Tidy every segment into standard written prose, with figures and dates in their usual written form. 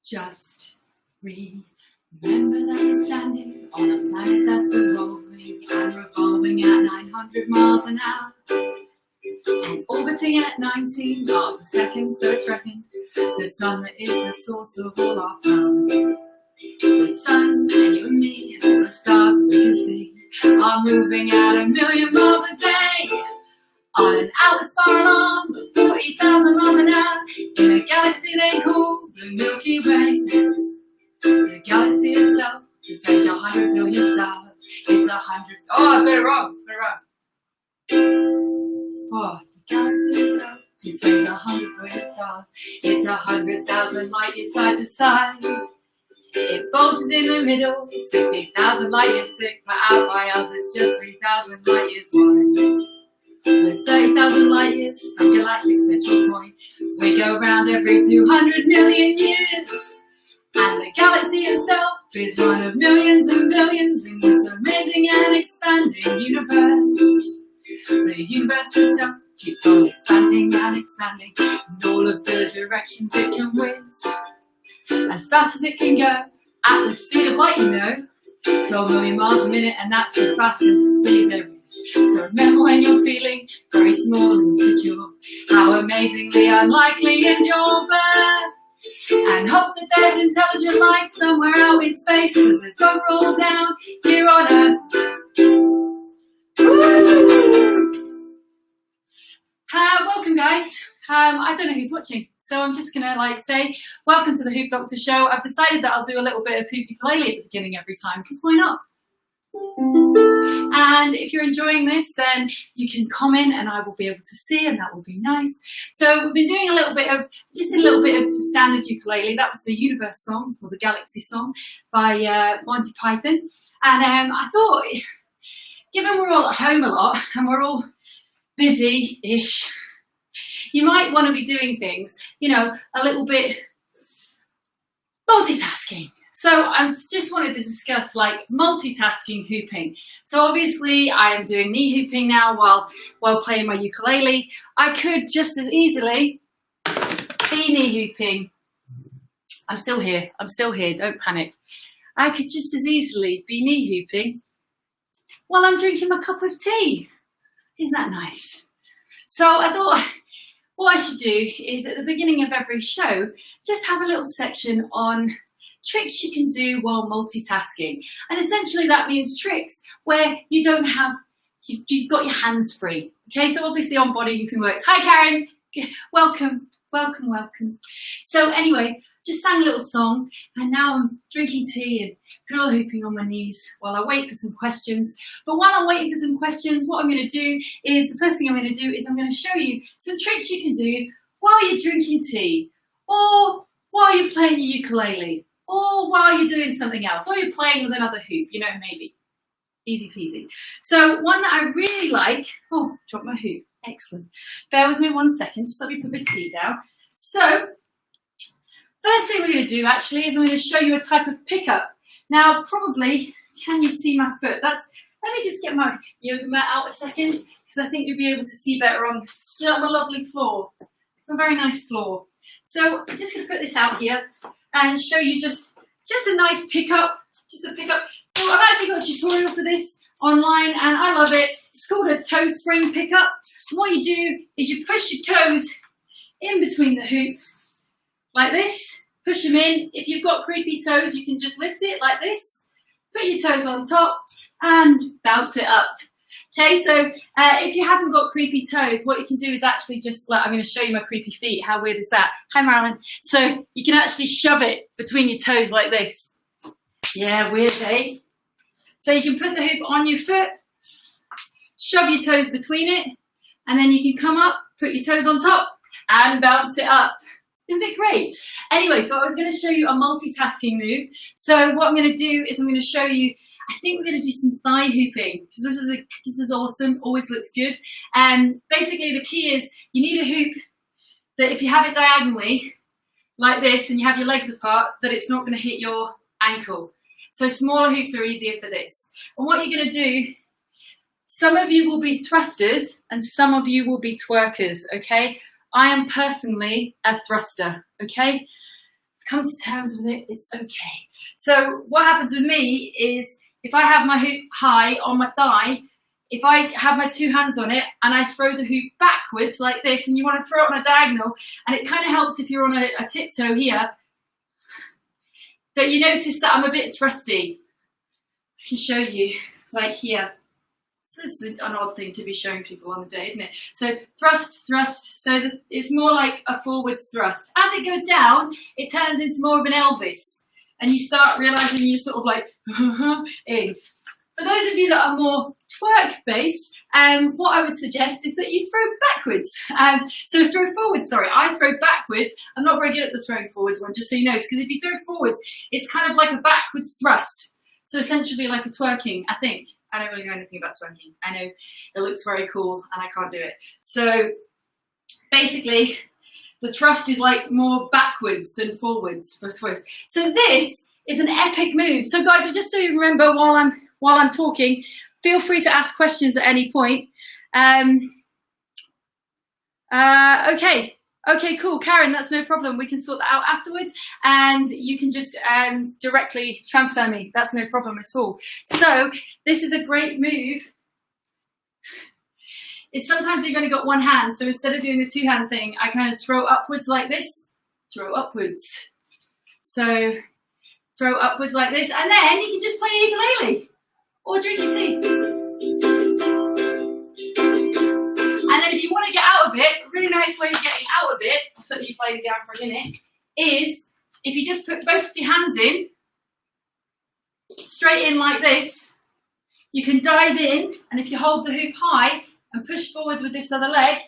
Just remember that you're standing on a planet that's evolving and revolving at 900 miles an hour and orbiting at 19 miles a second, so it's reckoned. The sun that is the source of all our power. The sun and you and me and all the stars that we can see are moving at 1,000,000 miles a day on an outer spiral of 40,000 miles an hour in a galaxy they call the Milky Way. The galaxy itself contains 100 million stars. It's 100. Oh, I got it wrong. Oh, the galaxy itself contains 100 million stars. It's 100,000 light years side to side. It bulges in the middle, 60,000 light years thick, but out by us it's just 3,000 light years wide. With 30,000 light years from galactic central point, we go round every 200 million years. And the galaxy itself is one of millions and billions in this amazing and expanding universe. The universe itself keeps on expanding and expanding in all of the directions it can whiz. As fast as it can go, at the speed of light, 12 million miles a minute, and that's the fastest speed there is. So remember when you're feeling very small and insecure, how amazingly unlikely is your birth. And hope that there's intelligent life somewhere out in space, because there's bug roll down here on Earth. Welcome guys. I don't know who's watching, so I'm just gonna say welcome to the Hoop Doctor Show. I've decided that I'll do a little bit of hoop ukulele at the beginning every time, because why not? And if you're enjoying this, then you can comment and I will be able to see, and that will be nice. So we've been doing a little bit of standard ukulele. That was the Universe song, or the Galaxy song, by Monty Python. And I thought, given we're all at home a lot and we're all busy-ish, you might want to be doing things, a little bit multitasking. So I just wanted to discuss multitasking hooping. So obviously I am doing knee hooping now while playing my ukulele. I could just as easily be knee hooping. I'm still here, don't panic. I could just as easily be knee hooping while I'm drinking my cup of tea. Isn't that nice? So I thought what I should do is at the beginning of every show, just have a little section on tricks you can do while multitasking. And essentially that means tricks where you've got your hands free. Okay, so obviously on body hooping works. Hi Karen, welcome. So anyway, just sang a little song, and now I'm drinking tea and hula hooping on my knees while I wait for some questions. But while I'm waiting for some questions, what I'm going to do is, the first thing I'm going to do is I'm going to show you some tricks you can do while you're drinking tea, or while you're playing your ukulele, or while you're doing something else, or you're playing with another hoop, maybe. Easy peasy. So one that I really like, oh, drop my hoop, excellent. Bear with me 1 second, just let me put my tea down. So, first thing we're going to do actually is I'm going to show you a type of pickup. Now, probably, can you see my foot? Let me just get my yoga mat out a second, because I think you'll be able to see better on my lovely floor. It's a very nice floor. So I'm just going to put this out here and show you just a nice pickup, just a pickup. So I've actually got a tutorial for this online, and I love it. It's called a toe spring pickup. And what you do is you push your toes in between the hoops like this. Push them in. If you've got creepy toes, you can just lift it like this. Put your toes on top and bounce it up. Okay, so if you haven't got creepy toes, what you can do is actually just, I'm going to show you my creepy feet. How weird is that? Hi, Marilyn. So you can actually shove it between your toes like this. Yeah, weird, eh? So you can put the hoop on your foot, shove your toes between it, and then you can come up, put your toes on top, and bounce it up. Isn't it great? Anyway, so I was going to show you a multitasking move. So what I'm going to do is I'm going to show you, I think we're going to do some thigh hooping, because this is awesome, always looks good. Basically the key is you need a hoop that if you have it diagonally, like this, and you have your legs apart, that it's not going to hit your ankle. So smaller hoops are easier for this. And what you're going to do, some of you will be thrusters and some of you will be twerkers, okay? I am personally a thruster, okay? come to terms with it, it's okay. So what happens with me is if I have my hoop high on my thigh, if I have my two hands on it and I throw the hoop backwards like this, and you want to throw it on a diagonal, and it kind of helps if you're on a tiptoe here, but you notice that I'm a bit thrusty. I can show you, like here. So this is an odd thing to be showing people on the day, isn't it? So thrust, thrust, so that it's more like a forwards thrust. As it goes down, it turns into more of an Elvis, and you start realising you're sort of like, in. For those of you that are more twerk-based, what I would suggest is that you throw backwards. So throw forwards, sorry, I throw backwards. I'm not very good at the throwing forwards one, just so you know, because if you throw forwards, it's kind of like a backwards thrust. So essentially like a twerking, I think. I don't really know anything about twerking. I know it looks very cool and I can't do it. So basically, the thrust is like more backwards than forwards for thrust. So this is an epic move. So guys, just so you remember while I'm talking, feel free to ask questions at any point. Okay, cool. Karen, that's no problem. We can sort that out afterwards, and you can just directly transfer me. That's no problem at all. So this is a great move. It's sometimes you've only got one hand, so instead of doing the two-hand thing, I kind of throw upwards like this, throw upwards. So throw upwards like this, and then you can just play your ukulele or drink your tea. And then if you want to get out of it, a really nice way of getting out of it, I'll put the ukulele down for a minute, is if you just put both of your hands in, straight in like this, you can dive in, and if you hold the hoop high and push forward with this other leg,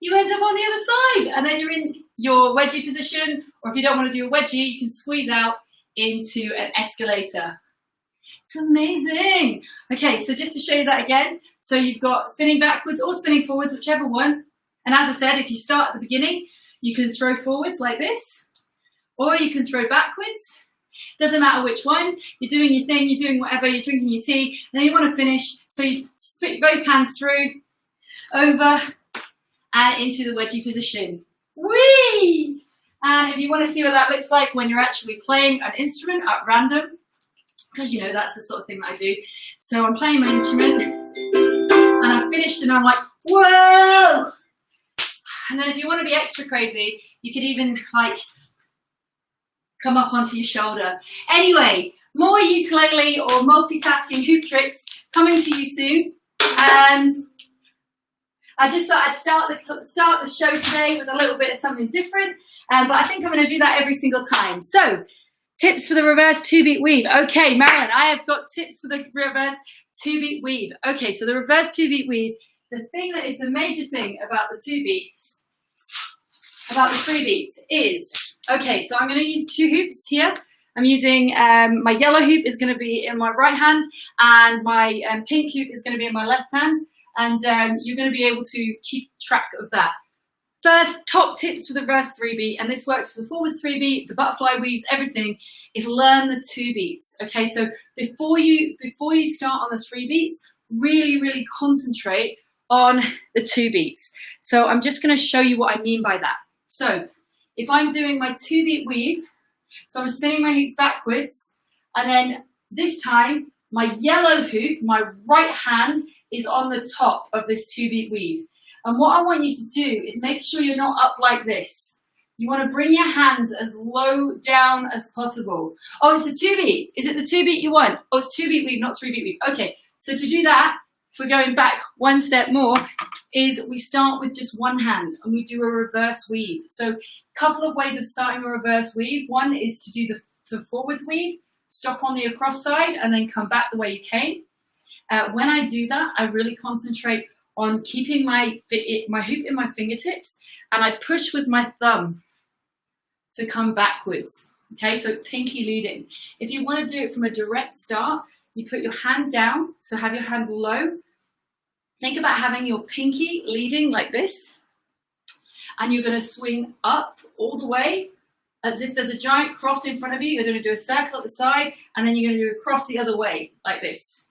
you end up on the other side, and then you're in your wedgie position, or if you don't want to do a wedgie, you can squeeze out into an escalator. It's amazing. Okay, so just to show you that again, so you've got spinning backwards or spinning forwards, whichever one. And as I said, if you start at the beginning, you can throw forwards like this, or you can throw backwards. Doesn't matter which one. You're doing your thing, you're doing whatever, you're drinking your tea, and then you want to finish. So you split both hands through, over, and into the wedgie position. Whee! And if you want to see what that looks like when you're actually playing an instrument at random, because you know that's the sort of thing that I do. So I'm playing my instrument and I've finished and I'm like, whoa! And then if you want to be extra crazy, you could even like come up onto your shoulder. Anyway, more ukulele or multitasking hoop tricks coming to you soon. I just thought I'd start the show today with a little bit of something different, but I think I'm going to do that every single time. So, tips for the reverse two-beat weave. Okay, Marilyn, I have got tips for the reverse two-beat weave. Okay, so the reverse two-beat weave, the thing that is the major thing about the two beats, about the three beats is, okay, so I'm going to use two hoops here. I'm using, my yellow hoop is going to be in my right hand, and my pink hoop is going to be in my left hand, and you're going to be able to keep track of that. First, top tips for the reverse three beat, and this works for the forward three beat, the butterfly weaves, everything, is learn the two beats. Okay, so before you start on the three beats, really concentrate on the two beats. So I'm just going to show you what I mean by that. So if I'm doing my two beat weave, so I'm spinning my hoops backwards, and then this time my yellow hoop, my right hand, is on the top of this two beat weave. And what I want you to do is make sure you're not up like this. You want to bring your hands as low down as possible. Oh, it's the two beat. Is it the two beat you want? Oh, it's two beat weave, not three beat weave. Okay, so to do that, if we're going back one step more, is we start with just one hand and we do a reverse weave. So a couple of ways of starting a reverse weave. One is to do the forwards weave, stop on the across side and then come back the way you came. When I do that, I really concentrate on keeping my hoop in my fingertips, and I push with my thumb to come backwards. Okay, so it's pinky leading. If you want to do it from a direct start, you put your hand down, so have your hand low. Think about having your pinky leading like this, and you're going to swing up all the way as if there's a giant cross in front of you. You're going to do a circle at the side, and then you're going to do a cross the other way like this.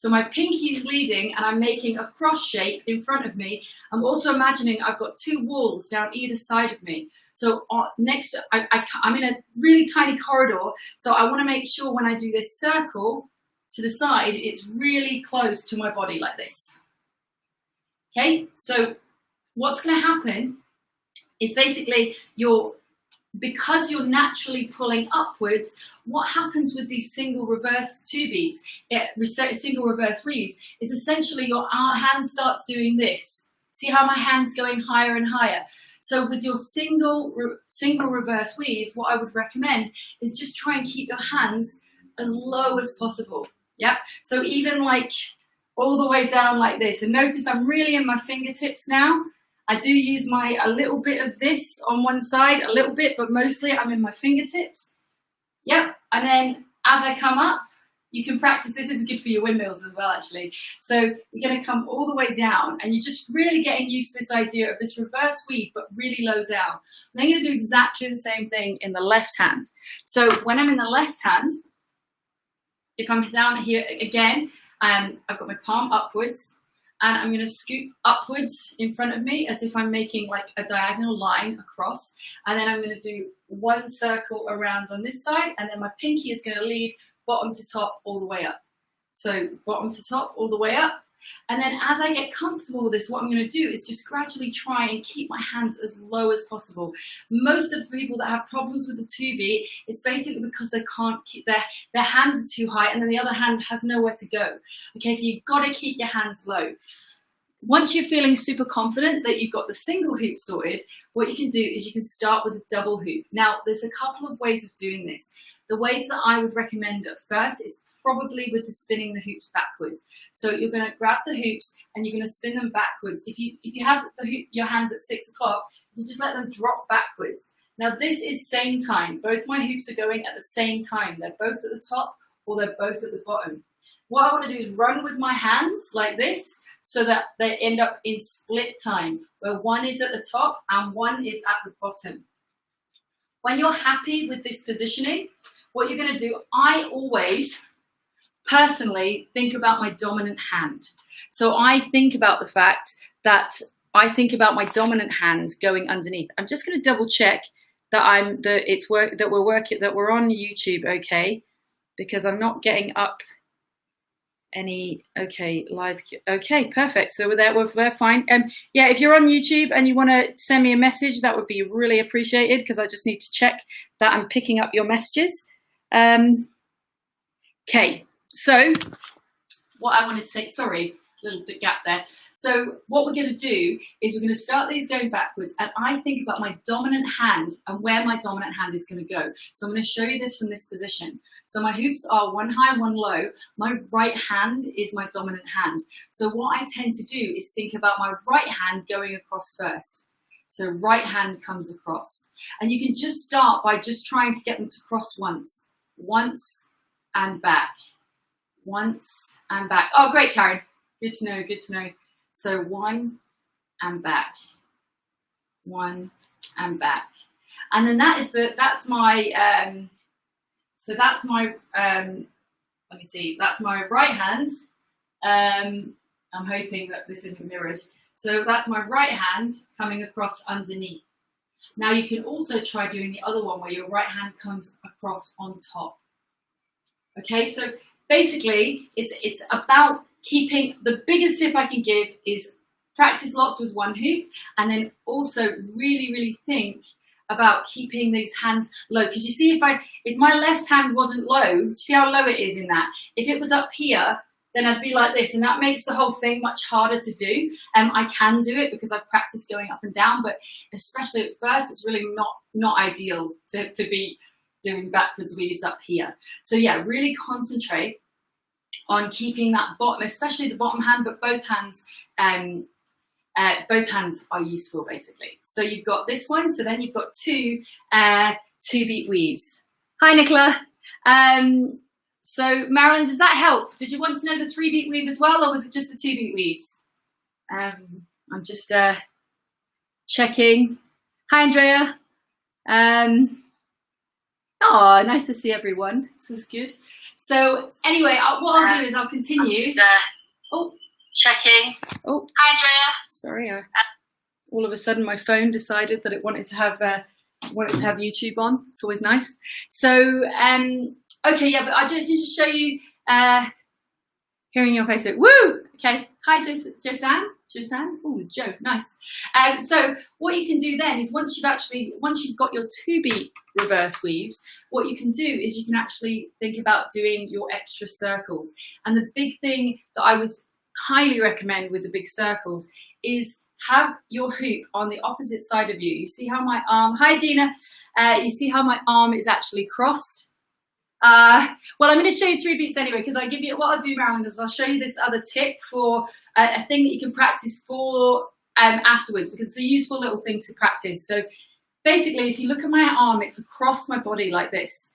So my pinky is leading and I'm making a cross shape in front of me. I'm also imagining I've got two walls down either side of me. So next, I'm in a really tiny corridor. So I want to make sure when I do this circle to the side, it's really close to my body like this. Okay, so what's going to happen is basically because you're naturally pulling upwards, what happens with these single reverse single reverse weaves is essentially your hand starts doing this. See how my hand's going higher and higher? So with your single reverse weaves, what I would recommend is just try and keep your hands as low as possible. Yep. So even like all the way down like this. And notice I'm really in my fingertips now. I do use a little bit of this on one side, a little bit, but mostly I'm in my fingertips. Yep. And then as I come up, you can practice. This is good for your windmills as well, actually. So you're going to come all the way down and you're just really getting used to this idea of this reverse weave, but really low down. And then you're going to do exactly the same thing in the left hand. So when I'm in the left hand, if I'm down here again, I've got my palm upwards. And I'm going to scoop upwards in front of me as if I'm making like a diagonal line across. And then I'm going to do one circle around on this side. And then my pinky is going to lead bottom to top all the way up. So bottom to top all the way up. And then as I get comfortable with this, what I'm going to do is just gradually try and keep my hands as low as possible. Most of the people that have problems with the 2-beat, it's basically because they can't keep their hands are too high and then the other hand has nowhere to go. Okay, so you've got to keep your hands low. Once you're feeling super confident that you've got the single hoop sorted, what you can do is you can start with a double hoop. Now, there's a couple of ways of doing this. The ways that I would recommend at first is probably with the spinning the hoops backwards. So you're going to grab the hoops and you're going to spin them backwards. If you have your hands at 6 o'clock, you just let them drop backwards. Now this is same time. Both my hoops are going at the same time. They're both at the top or they're both at the bottom. What I want to do is run with my hands like this so that they end up in split time, where one is at the top and one is at the bottom. When you're happy with this positioning, what you're going to do, I always personally think about my dominant hand. So I think about the fact that I think about my dominant hand going underneath. I'm just going to double check that we're on YouTube, okay? Because I'm not getting up any live. Okay, perfect. So we're fine. Yeah, if you're on YouTube and you want to send me a message, that would be really appreciated because I just need to check that I'm picking up your messages. Okay, so what I wanted to say, sorry, little gap there. So what we're going to do is we're going to start these going backwards, and I think about my dominant hand and where my dominant hand is going to go. So I'm going to show you this from this position. So my hoops are one high, one low. My right hand is my dominant hand. So what I tend to do is think about my right hand going across first. So right hand comes across. And you can just start by just trying to get them to cross once and back. Once and back. Oh, great, Karen. Good to know, good to know. So one and back. One and back. And then that's my let me see, that's my right hand. I'm hoping that this isn't mirrored. So that's my right hand coming across underneath. Now you can also try doing the other one where your right hand comes across on top. Okay, so basically it's about keeping, the biggest tip I can give is practice lots with one hoop, and then also really, really think about keeping these hands low. Because you see, if my left hand wasn't low, see how low it is in that? If it was up here, then I'd be like this, and that makes the whole thing much harder to do. I can do it because I've practiced going up and down, but especially at first, it's really not ideal to be doing backwards weaves up here. So yeah, really concentrate on keeping that bottom, especially the bottom hand, but both hands are useful basically. So you've got this one, so then you've got two beat weaves. Hi Nicola. So Marilyn, does that help? Did you want to know the 3-beat weave as well, or was it just the 2-beat weaves? I'm just checking. Hi Andrea. Oh, nice to see everyone. This is good. So anyway, what I'll do is I'll continue. Just, oh, checking. Oh, hi, Andrea. Sorry, all of a sudden my phone decided that it wanted to have YouTube on. It's always nice. So okay, yeah, but I just show you hearing your face. Woo! Okay, hi, Josanne. Oh, Joe, nice. So what you can do then is once you've got your 2-beat reverse weaves, what you can do is you can actually think about doing your extra circles. And the big thing that I would highly recommend with the big circles is have your hoop on the opposite side of you. You see how my arm, hi Gina, you see how my arm is actually crossed? Well, I'm going to show you 3 beats anyway, because what I'll do, Marilyn, is I'll show you this other tip for a thing that you can practice for afterwards, because it's a useful little thing to practice. So basically, if you look at my arm, it's across my body like this.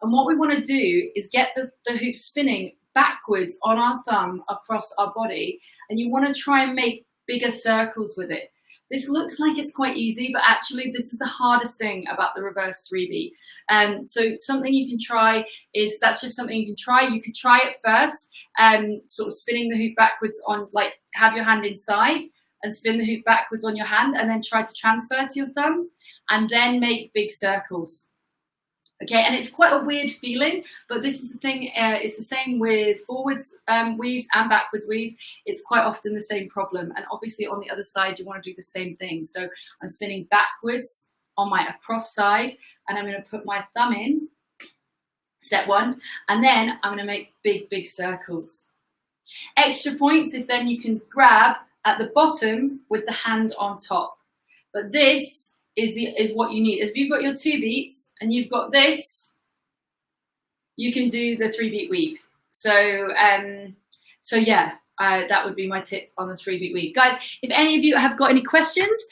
And what we want to do is get the hoop spinning backwards on our thumb across our body, and you want to try and make bigger circles with it. This looks like it's quite easy, but actually this is the hardest thing about the reverse 3-beat. So something you can try is, that's just something you can try. You could try it first, sort of spinning the hoop backwards on, like have your hand inside and spin the hoop backwards on your hand, and then try to transfer to your thumb, and then make big circles. Okay, and it's quite a weird feeling, but this is the thing, it's the same with forwards weaves and backwards weaves. It's quite often the same problem. And obviously on the other side, you want to do the same thing. So I'm spinning backwards on my across side, and I'm going to put my thumb in, step 1, and then I'm going to make big, big circles. Extra points if then you can grab at the bottom with the hand on top. But this is what you need. If you've got your 2 beats and you've got this, you can do the 3-beat weave. So yeah, that would be my tip on the 3-beat weave. Guys, if any of you have got any questions,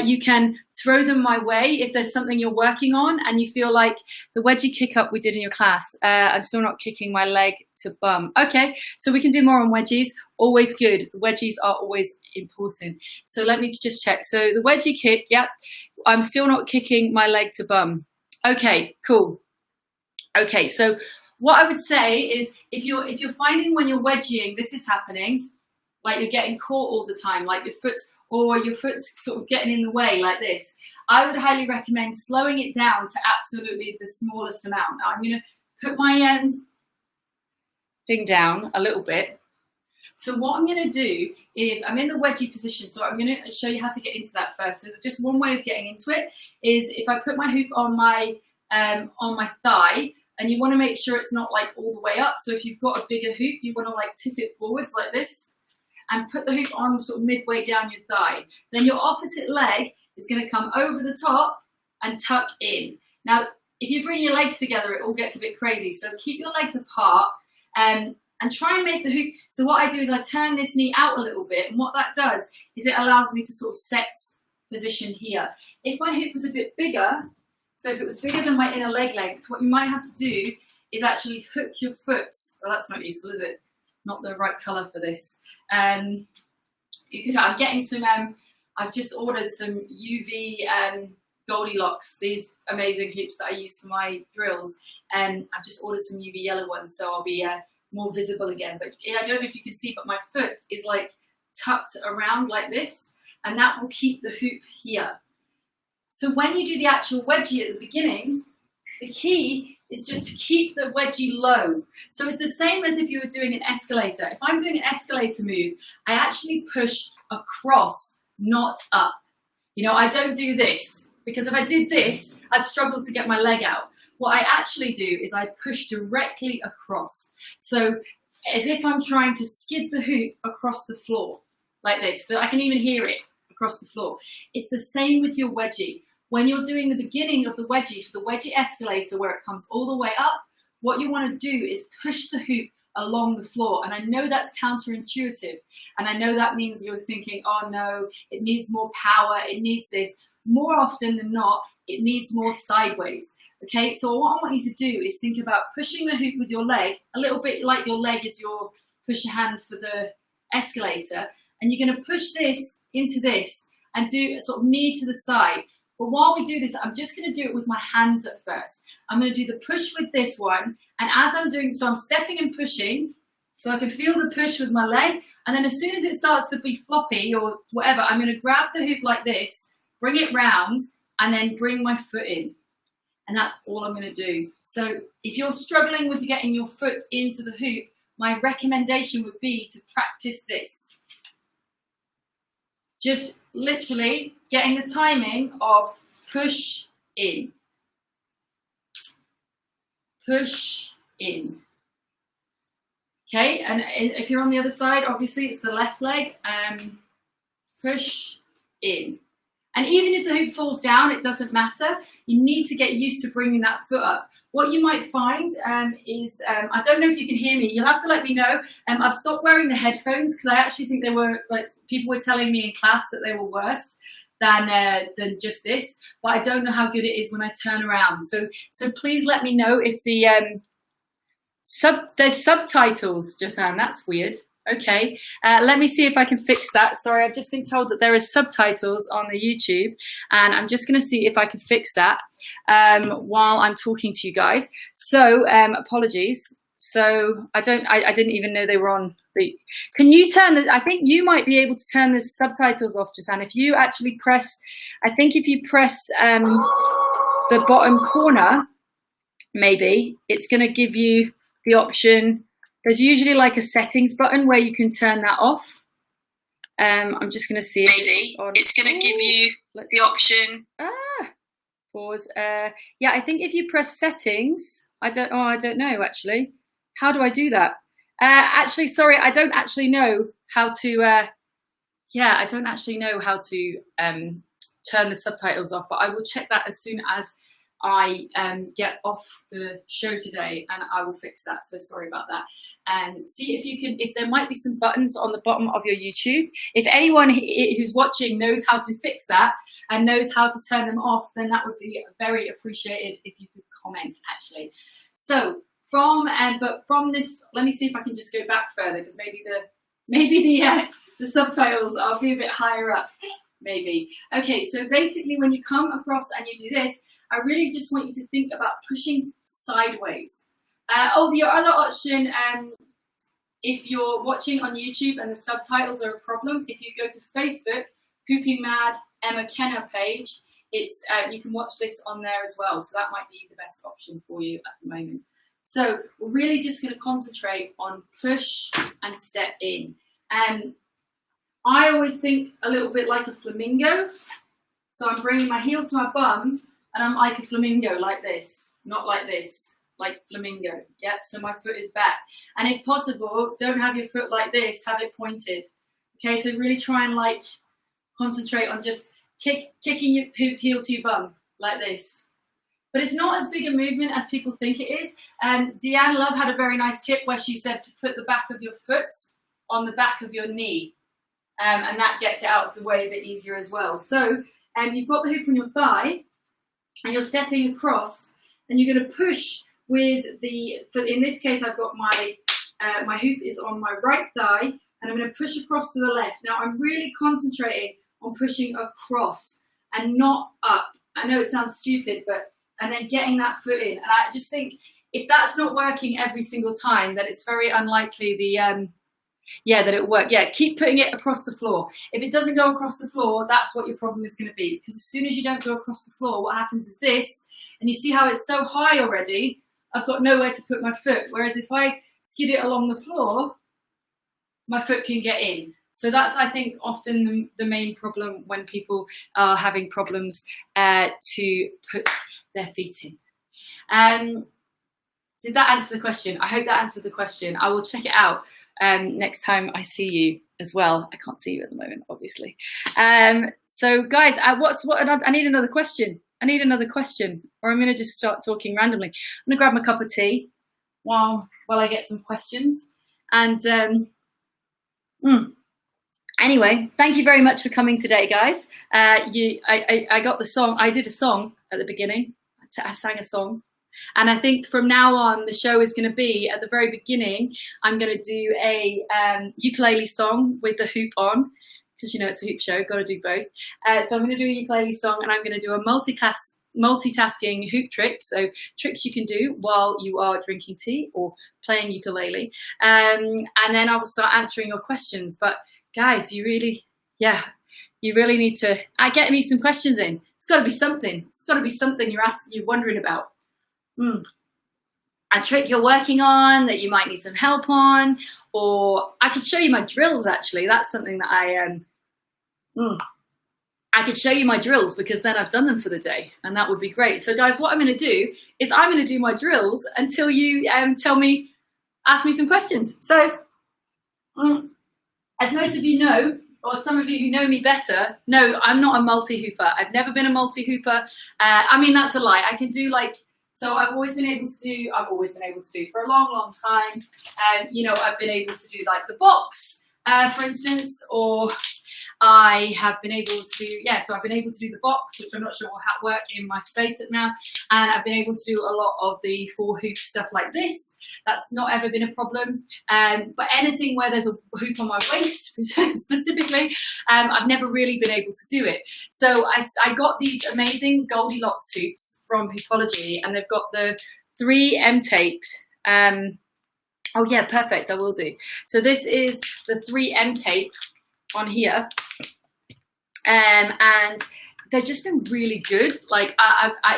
you can throw them my way. If there's something you're working on and you feel like the wedgie kick up we did in your class, I'm still not kicking my leg to bum. Okay, so we can do more on wedgies. Always good. The wedgies are always important. So let me just check. So the wedgie kick, yep. I'm still not kicking my leg to bum. Okay, cool. Okay, so what I would say is if you're finding when you're wedging this is happening, like you're getting caught all the time, like your foot's sort of getting in the way like this, I would highly recommend slowing it down to absolutely the smallest amount. Now I'm going to put my thing down a little bit. So what I'm going to do is I'm in the wedgie position, so I'm going to show you how to get into that first. So just one way of getting into it is if I put my hoop on my thigh, and you want to make sure it's not like all the way up. So if you've got a bigger hoop, you want to like tip it forwards like this and put the hoop on sort of midway down your thigh. Then your opposite leg is going to come over the top and tuck in. Now, if you bring your legs together, it all gets a bit crazy. So keep your legs apart and try and make the hoop. So what I do is I turn this knee out a little bit, and what that does is it allows me to sort of set position here. If my hoop was a bit bigger, so if it was bigger than my inner leg length, what you might have to do is actually hook your foot. Well, that's not useful, is it? Not the right colour for this. I'm getting some, I've just ordered some UV Goldilocks, these amazing hoops that I use for my drills. And I've just ordered some UV yellow ones, so I'll be more visible again. But I don't know if you can see, but my foot is like tucked around like this, and that will keep the hoop here. So when you do the actual wedgie at the beginning, the key is just to keep the wedgie low. So it's the same as if you were doing an escalator. If I'm doing an escalator move, I actually push across, not up. You know, I don't do this, because if I did this, I'd struggle to get my leg out. What I actually do is I push directly across. So as if I'm trying to skid the hoop across the floor, like this. So I can even hear it across the floor. It's the same with your wedgie. When you're doing the beginning of the wedgie, for the wedgie escalator where it comes all the way up, what you want to do is push the hoop along the floor. And I know that's counterintuitive. And I know that means you're thinking, oh no, it needs more power, it needs this. More often than not, it needs more sideways. Okay, so what I want you to do is think about pushing the hoop with your leg, a little bit like your leg is your push your hand for the escalator. And you're going to push this into this and do a sort of knee to the side. But while we do this, I'm just going to do it with my hands at first. I'm going to do the push with this one. And as I'm doing, so I'm stepping and pushing, so I can feel the push with my leg. And then as soon as it starts to be floppy or whatever, I'm going to grab the hoop like this, bring it round, and then bring my foot in. And that's all I'm going to do. So if you're struggling with getting your foot into the hoop, my recommendation would be to practice this. Just literally getting the timing of push in, push in. Okay, and if you're on the other side, obviously it's the left leg, push in. And even if the hoop falls down, it doesn't matter. You need to get used to bringing that foot up. What you might find is, I don't know if you can hear me, you'll have to let me know. I've stopped wearing the headphones because I actually think they were, like, people were telling me in class that they were worse than just this, but I don't know how good it is when I turn around. So please let me know if the, there's subtitles, Josanne, that's weird. Okay, let me see if I can fix that. Sorry, I've just been told that there is subtitles on the YouTube, and I'm just going to see if I can fix that while I'm talking to you guys. So, apologies. So I didn't even know they were on the. Can you turn the? I think you might be able to turn the subtitles off, Josanne. If you actually press, I think if you press the bottom corner, maybe it's going to give you the option. There's usually like a settings button where you can turn that off. I'm just going to see. Maybe it's going to give you the option. Pause. Yeah, I think if you press settings, I don't know actually. How do I do that? Actually, sorry, I don't actually know how to. Yeah, I don't actually know how to turn the subtitles off, but I will check that as soon as I get off the show today, and I will fix that. So sorry about that. And see if you can, if there might be some buttons on the bottom of your YouTube. If anyone who's watching knows how to fix that and knows how to turn them off, then that would be very appreciated if you could comment actually. So from this, let me see if I can just go back further, because maybe the subtitles I'll be a bit higher up. Maybe. Okay, so basically when you come across and you do this, I really just want you to think about pushing sideways. Your other option, if you're watching on YouTube and the subtitles are a problem, if you go to Facebook, Hooping Mad Emma Kenna page, it's you can watch this on there as well. So that might be the best option for you at the moment. So we're really just going to concentrate on push and step in. I always think a little bit like a flamingo. So I'm bringing my heel to my bum and I'm like a flamingo, like this, not like this, like flamingo. Yep, so my foot is back. And if possible, don't have your foot like this, have it pointed. Okay, so really try and like concentrate on just kicking your heel to your bum, like this. But it's not as big a movement as people think it is. Deanne Love had a very nice tip where she said to put the back of your foot on the back of your knee. And that gets it out of the way a bit easier as well. So you've got the hoop on your thigh, and you're stepping across, and you're going to push with in this case, I've got my hoop is on my right thigh, and I'm going to push across to the left. Now I'm really concentrating on pushing across and not up. I know it sounds stupid, and then getting that foot in. And I just think if that's not working every single time, then it's very unlikely that it worked. Yeah, keep putting it across the floor. If it doesn't go across the floor, that's what your problem is going to be. Because as soon as you don't go across the floor, what happens is this, and you see how it's so high already, I've got nowhere to put my foot. Whereas if I skid it along the floor, my foot can get in. So that's, I think, often the main problem when people are having problems to put their feet in. Did that answer the question? I hope that answered the question. I will check it out next time I see you as well. I can't see you at the moment, obviously. So guys, I need another question. Or I'm going to just start talking randomly. I'm going to grab my cup of tea while I get some questions. And anyway, thank you very much for coming today, guys. I got the song. I did a song at the beginning. I sang a song. And I think from now on, the show is going to be, at the very beginning, I'm going to do a ukulele song with the hoop on, because you know it's a hoop show, got to do both. So I'm going to do a ukulele song, and I'm going to do a multitasking hoop trick, so tricks you can do while you are drinking tea or playing ukulele, and then I will start answering your questions. But guys, you really need to get me some questions in. It's got to be something. It's got to be something you're wondering about. A trick you're working on that you might need some help on, or I could show you my drills. Actually, that's something that I could show you my drills, because then I've done them for the day, and that would be great. So guys, what I'm going to do is I'm going to do my drills until you ask me some questions. So as most of you know, or some of you who know me better, no, I'm not a multi-hooper. I've never been a multi-hooper. I mean, that's a lie. I can do so I've always been able to do for a long, long time. You know, I've been able to do like the box, for instance, or I have been able to so I've been able to do the box, which I'm not sure will work in my space at now. And I've been able to do a lot of the 4 hoop stuff like this. That's not ever been a problem. But anything where there's a hoop on my waist specifically, I've never really been able to do it. So I got these amazing Goldilocks hoops from Hoopology, and they've got the 3M taped. Oh yeah, perfect, I will do. So this is the 3M tape on here, and they've just been really good. Like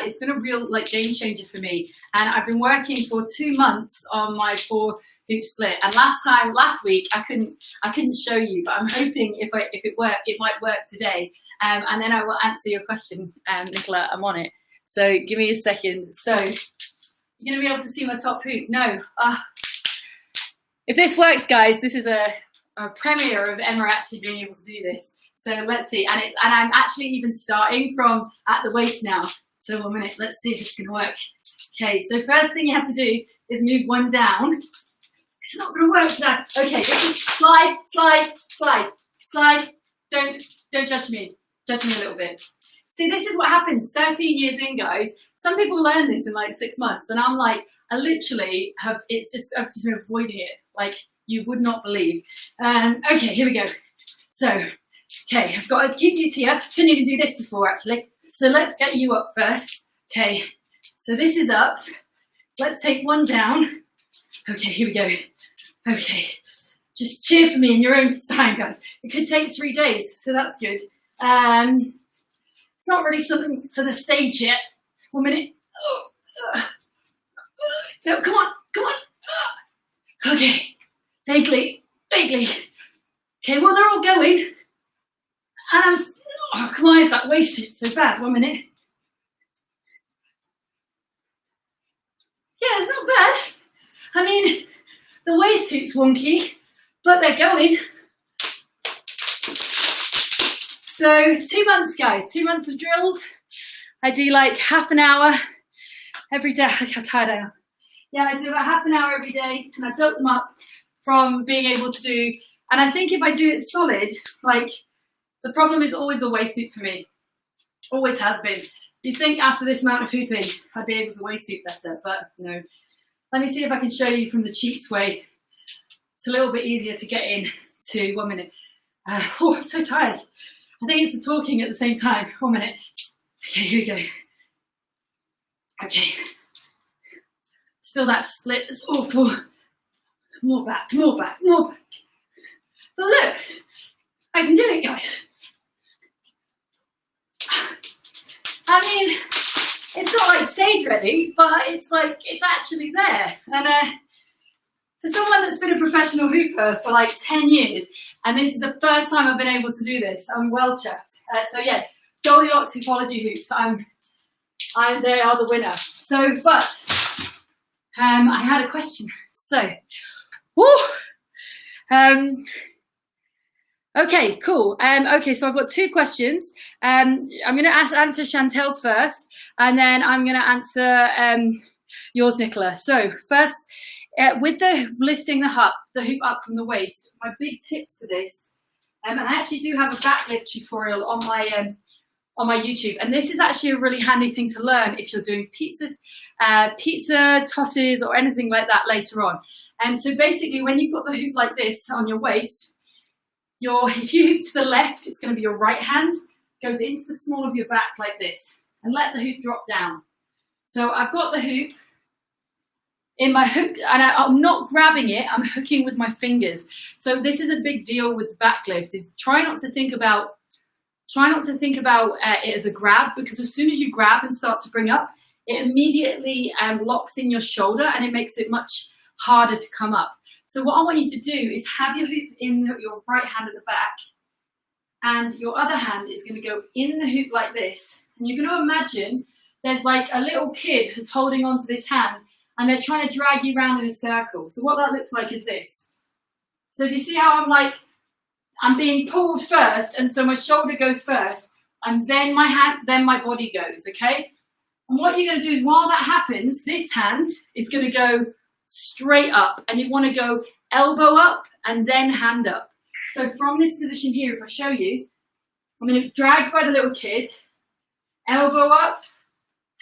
it's been a real game changer for me, and I've been working for 2 months on my 4 hoop split. And last week I couldn't show you, but I'm hoping if it worked, it might work today. And then I will answer your question, Nicola. I'm on it. So give me a second. So you're gonna be able to see my top hoop. No, if this works, guys, this is a premiere of Emma actually being able to do this. So let's see, and I'm actually even starting from at the waist now. So 1 minute, let's see if it's gonna work. Okay, so first thing you have to do is move one down. It's not gonna work now. Okay, slide, slide, slide, slide. Don't judge me. Judge me a little bit. See, this is what happens 13 years in, guys. Some people learn this in like 6 months, and I'm like, I've just been avoiding it. Like, you would not believe. Okay, here we go. So, okay, I've got to keep these here. Couldn't even do this before, actually. So let's get you up first. Okay, so this is up. Let's take one down. Okay, here we go. Okay, just cheer for me in your own time, guys. It could take 3 days, so that's good. It's not really something for the stage yet. 1 minute. No, come on, come on. Okay. Vaguely. Okay, well, they're all going. And why is that waist so bad? 1 minute. Yeah, it's not bad. I mean, the waist hoop's wonky, but they're going. So 2 months, guys, 2 months of drills. I do like half an hour every day. Look how tired I am. Yeah, I do about half an hour every day, and I built them up from being able to do, and I think if I do it solid, like, the problem is always the waist hoop for me. Always has been. You'd think after this amount of hooping, I'd be able to waist hoop better, but no. Let me see if I can show you from the cheats way. It's a little bit easier to get in to. 1 minute. Oh, I'm so tired. I think it's the talking at the same time. 1 minute. Okay, here we go. Okay. Still that split is awful. More back, more back, more back. But look, I can do it, guys. I mean, it's not like stage ready, but it's like, it's actually there. And for someone that's been a professional hooper for like 10 years, and this is the first time I've been able to do this, I'm well chuffed. So yeah, Goldilocks Hoopology hoops, they are the winner. So, but I had a question. So, okay, cool. Okay, so I've got 2 questions. I'm going to answer Chantel's first, and then I'm going to answer yours, Nicola. So first, with the lifting the hoop up from the waist, my big tips for this, and I actually do have a backlift tutorial on my YouTube, and this is actually a really handy thing to learn if you're doing pizza tosses or anything like that later on. And so basically, when you've got the hoop like this on your waist, if you hoop to the left, it's going to be your right hand, goes into the small of your back like this, and let the hoop drop down. So I've got the hoop in my hook, and I'm not grabbing it, I'm hooking with my fingers. So this is a big deal with the back lift, is try not to think about it as a grab, because as soon as you grab and start to bring up, it immediately locks in your shoulder and it makes it much harder to come up. So what I want you to do is have your hoop in your right hand at the back, and your other hand is going to go in the hoop like this. And you're going to imagine there's like a little kid who's holding onto this hand, and they're trying to drag you around in a circle. So what that looks like is this. So do you see how I'm being pulled first, and so my shoulder goes first, and then my hand, then my body goes, okay? And what you're going to do is, while that happens, this hand is going to go straight up, and you want to go elbow up and then hand up. So from this position here, if I show you, I'm going to drag by the little kid, elbow up,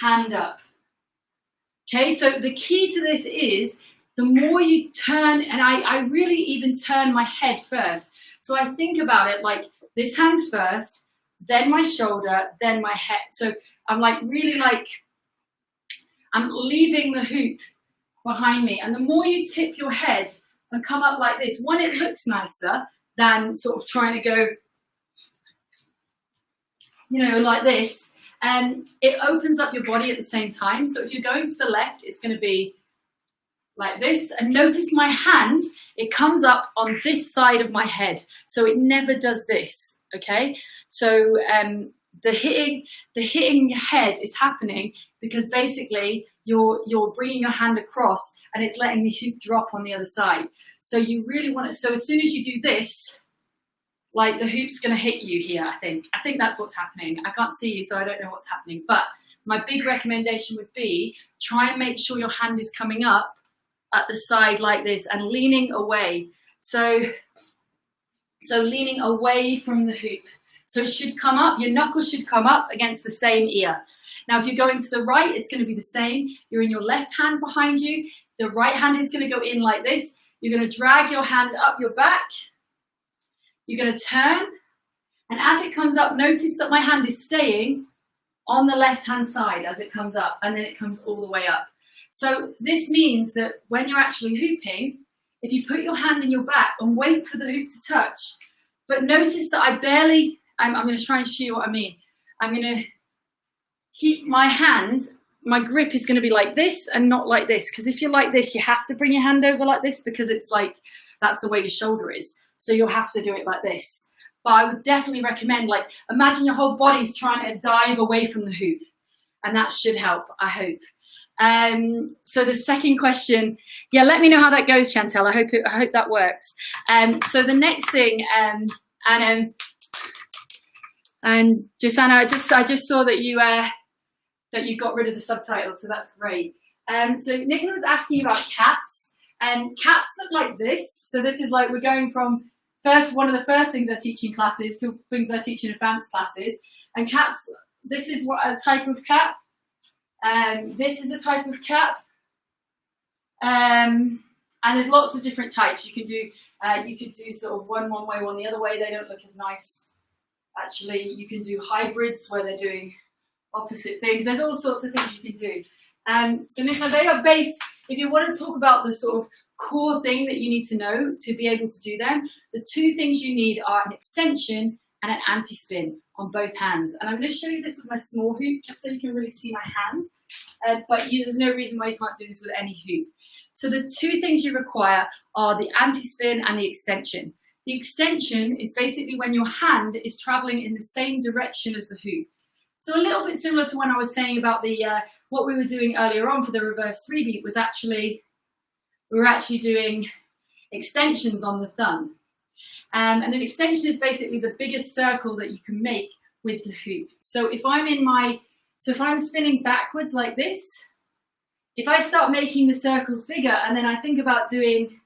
hand up. Okay, so the key to this is the more you turn, and I really even turn my head first. So I think about it like this hand's first, then my shoulder, then my head. So I'm like really like, I'm leaving the hoop behind me. And the more you tip your head and come up like this, one, it looks nicer than sort of trying to go, you know, like this. And it opens up your body at the same time. So if you're going to the left, it's going to be like this. And notice my hand, it comes up on this side of my head. So it never does this, okay? So the hitting head is happening because basically you're bringing your hand across and it's letting the hoop drop on the other side. So you really want to, so as soon as you do this, like the hoop's going to hit you here, I think. I think that's what's happening. I can't see you, so I don't know what's happening. But my big recommendation would be try and make sure your hand is coming up at the side like this and leaning away. So leaning away from the hoop. So it should come up, your knuckles should come up against the same ear. Now, if you're going to the right, it's going to be the same. You're in your left hand behind you. The right hand is going to go in like this. You're going to drag your hand up your back. You're going to turn, and as it comes up, notice that my hand is staying on the left-hand side as it comes up, and then it comes all the way up. So this means that when you're actually hooping, if you put your hand in your back and wait for the hoop to touch, but notice that I'm going to try and show you what I mean. I'm going to keep my hand, my grip is going to be like this and not like this, because if you're like this, you have to bring your hand over like this because it's like, that's the way your shoulder is. So you'll have to do it like this. But I would definitely recommend, like, imagine your whole body's trying to dive away from the hoop. And that should help, I hope. So the second question, yeah, let me know how that goes, Chantel. I hope that works. So the next thing, and Josanna, I just saw that you got rid of the subtitles, so that's great. So Nicola was asking about caps, and caps look like this. So this is like, we're going from one of the first things I teach in classes to things I teach in advanced classes. And caps, this is what a type of cap. This is a type of cap. And there's lots of different types. You could do sort of one way, one the other way. They don't look as nice. Actually, you can do hybrids where they're doing opposite things. There's all sorts of things you can do. So Nicola, they are based, if you want to talk about the sort of core thing that you need to know to be able to do them, the two things you need are an extension and an anti-spin on both hands. And I'm going to show you this with my small hoop just so you can really see my hand. But there's no reason why you can't do this with any hoop. So the two things you require are the anti-spin and the extension. The extension is basically when your hand is traveling in the same direction as the hoop. So a little bit similar to when I was saying about the what we were doing earlier on for the reverse 3 beat was we were actually doing extensions on the thumb. And an extension is basically the biggest circle that you can make with the hoop. So if I'm spinning backwards like this, if I start making the circles bigger and then I think about doing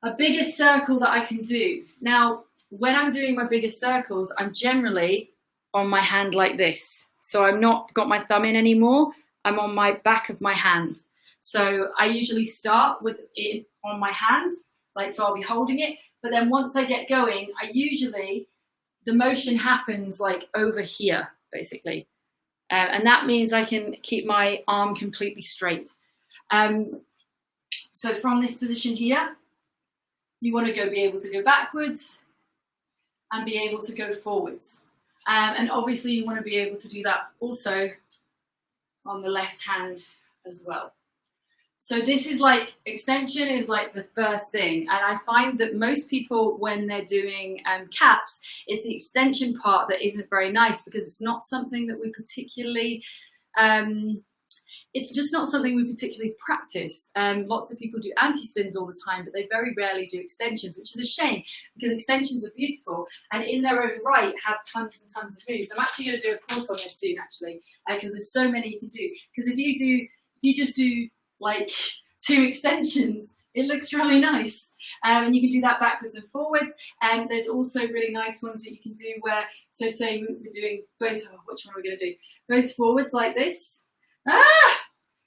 a bigger circle that I can do. Now, when I'm doing my biggest circles, I'm generally on my hand like this. So I'm not got my thumb in anymore. I'm on my back of my hand. So I usually start with it on my hand Like, so I'll be holding it, but then once I get going, the motion happens like over here, basically. And that means I can keep my arm completely straight. So from this position here, you want to be able to go backwards and be able to go forwards. And obviously you want to be able to do that also on the left hand as well. So this is like, extension is like the first thing. And I find that most people, when they're doing caps, it's the extension part that isn't very nice, because it's not something that we particularly, it's just not something we particularly practice. Lots of people do anti-spins all the time, but they very rarely do extensions, which is a shame, because extensions are beautiful and in their own right have tons and tons of moves. I'm actually going to do a course on this soon, actually, because there's so many you can do. Because if you just do like 2 extensions, it looks really nice. And you can do that backwards and forwards. And there's also really nice ones that you can do where, so say we're doing both, which one are we going to do? Both forwards like this.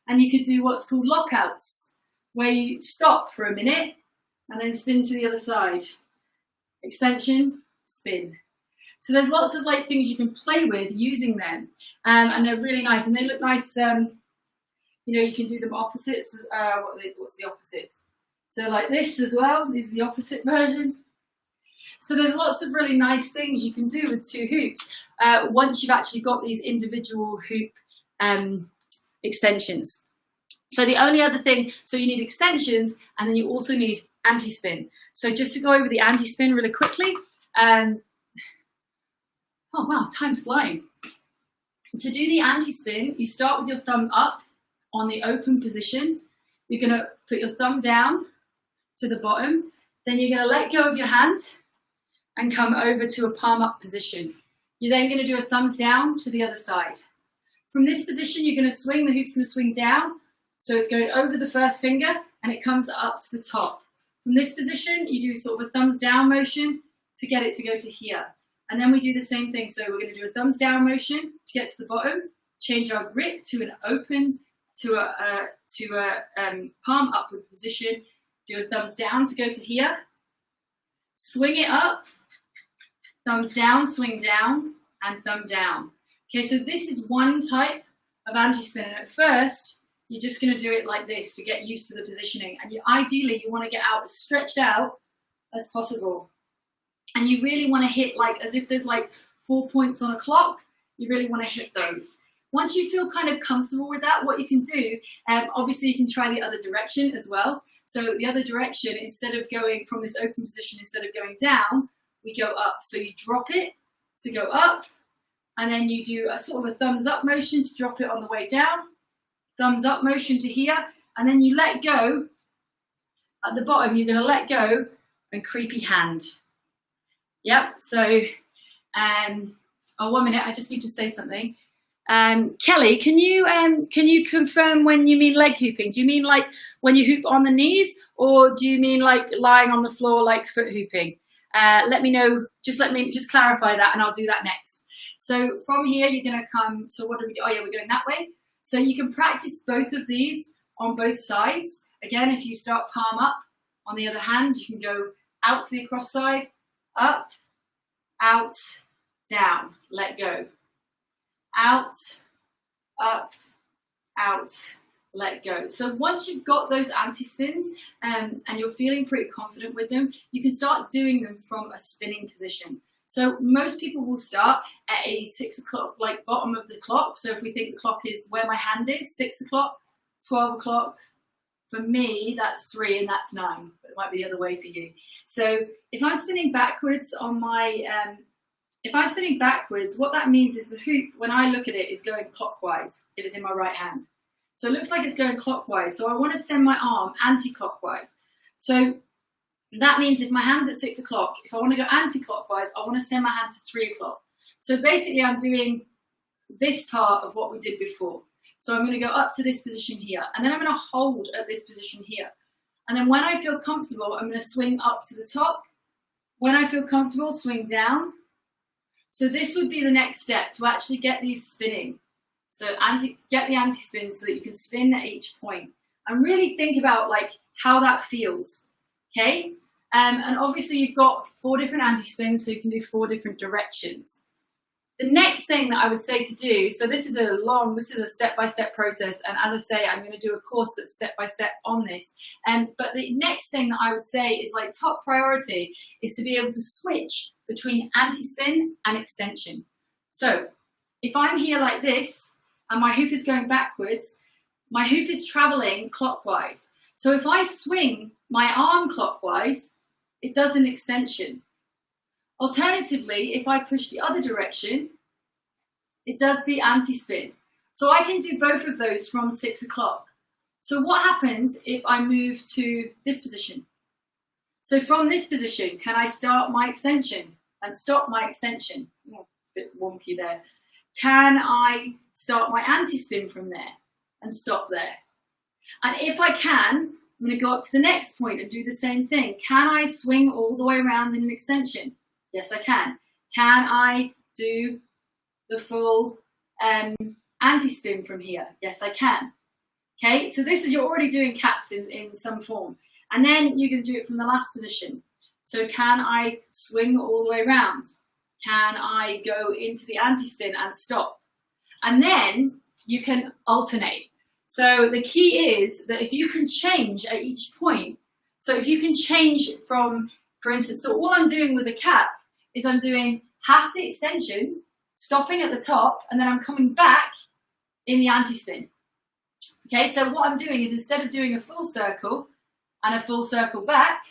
And you could do what's called lockouts, where you stop for a minute and then spin to the other side. Extension, spin. So there's lots of like things you can play with using them. And they're really nice, and they look nice. You know, you can do them opposites. What's the opposite? So like this as well, this is the opposite version. So there's lots of really nice things you can do with 2 hoops once you've actually got these individual hoop extensions. So the only other thing, so you need extensions, and then you also need anti-spin. So just to go over the anti-spin really quickly. Oh wow, time's flying. To do the anti-spin, you start with your thumb up on the open position. You're going to put your thumb down to the bottom. Then you're going to let go of your hand and come over to a palm up position. You're then going to do a thumbs down to the other side. From this position, you're going to swing, the hoop's going to swing down. So it's going over the first finger and it comes up to the top. From this position, you do sort of a thumbs down motion to get it to go to here. And then we do the same thing. So we're going to do a thumbs down motion to get to the bottom, change our grip to an open, to a palm upward position, do a thumbs down to go to here, swing it up, thumbs down, swing down, and thumb down. Okay, so this is one type of anti-spin, and at first, you're just going to do it like this to get used to the positioning, and ideally, you want to get out as stretched out as possible. And you really want to hit like, as if there's like 4 points on a clock, you really want to hit those. Once you feel kind of comfortable with that, what you can do, obviously you can try the other direction as well. So the other direction, instead of going from this open position, instead of going down, we go up. So you drop it to go up, and then you do a sort of a thumbs up motion to drop it on the way down, thumbs up motion to here, and then you let go. At the bottom, you're going to let go and creepy hand. Yep, so, oh, 1 minute, I just need to say something. Kelly, can you confirm when you mean leg hooping? Do you mean like when you hoop on the knees, or do you mean like lying on the floor like foot hooping? Let me know, just clarify that, and I'll do that next. So from here, you're going to come, so what do we do? Oh yeah, we're going that way. So you can practice both of these on both sides. Again, if you start palm up, on the other hand, you can go out to the across side, up, out, down, let go. Out, up, out, let go. So once you've got those anti-spins and you're feeling pretty confident with them, you can start doing them from a spinning position. So most people will start at a 6 o'clock, like bottom of the clock. So if we think the clock is where my hand is, 6 o'clock, 12 o'clock. For me, that's 3 and that's 9, but it might be the other way for you. So if I'm spinning backwards on my, what that means is the hoop, when I look at it, is going clockwise. It is in my right hand. So it looks like it's going clockwise. So I want to send my arm anti-clockwise. So that means if my hand's at 6 o'clock, if I want to go anti-clockwise, I want to send my hand to 3 o'clock. So basically I'm doing this part of what we did before. So I'm going to go up to this position here, and then I'm going to hold at this position here. And then when I feel comfortable, I'm going to swing up to the top. When I feel comfortable, swing down. So this would be the next step to actually get these spinning. So get the anti-spin so that you can spin at each point. And really think about like how that feels. okay? And obviously you've got 4 different anti-spins, so you can do 4 different directions. The next thing that I would say to do, so this is a step-by-step process, and as I say, I'm going to do a course that's step-by-step on this. But the next thing that I would say is like top priority is to be able to switch between anti-spin and extension. So if I'm here like this, and my hoop is going backwards, my hoop is traveling clockwise. So if I swing my arm clockwise, it does an extension. Alternatively, if I push the other direction, it does the anti-spin. So I can do both of those from 6 o'clock. So what happens if I move to this position? So from this position, can I start my extension and stop my extension? Oh, it's a bit wonky there. Can I start my anti-spin from there and stop there? And if I can, I'm going to go up to the next point and do the same thing. Can I swing all the way around in an extension? Yes, I can. Can I do the full anti-spin from here? Yes, I can. Okay, so this is, you're already doing caps in some form. And then you can do it from the last position. So can I swing all the way around? Can I go into the anti-spin and stop? And then you can alternate. So the key is that if you can change at each point, so if you can change from, for instance, so all I'm doing with a cap is I'm doing half the extension, stopping at the top, and then I'm coming back in the anti-spin. Okay, so what I'm doing is instead of doing a full circle and a full circle back,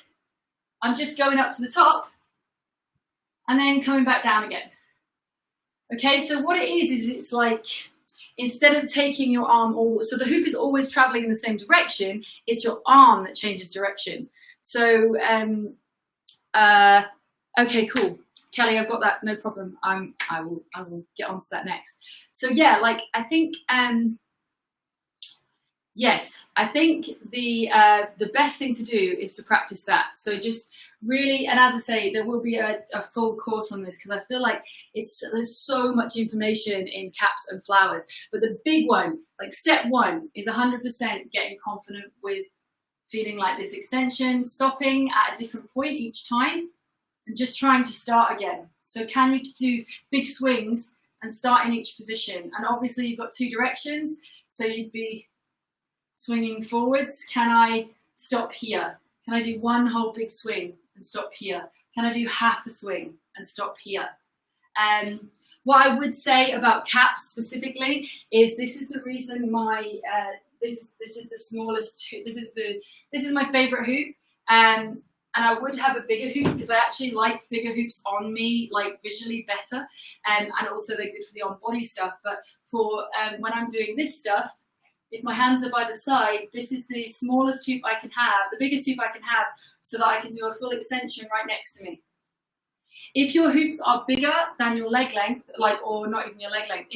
I'm just going up to the top and then coming back down again. Okay, so what it is it's like, instead of taking your arm, so the hoop is always traveling in the same direction, it's your arm that changes direction. So, okay, cool. Kelly, I've got that, no problem. I will get onto that next. So yeah, like I think, yes, I think the best thing to do is to practice that. So just really, and as I say, there will be a full course on this because I feel like there's so much information in caps and flowers. But the big one, like step 1, is 100% getting confident with feeling like this extension, stopping at a different point each time, and just trying to start again. So can you do big swings and start in each position? And obviously you've got 2 directions, so you'd be swinging forwards. Can I stop here? Can I do one whole big swing and stop here? Can I do half a swing and stop here? What I would say about caps specifically is this is the reason my this is the smallest. This is my favorite hoop. And I would have a bigger hoop because I actually like bigger hoops on me, like visually better. And also they're good for the on-body stuff. But for when I'm doing this stuff, if my hands are by the side, this is the smallest hoop I can have, the biggest hoop I can have, so that I can do a full extension right next to me. If your hoops are bigger than your leg length, or not even your leg length,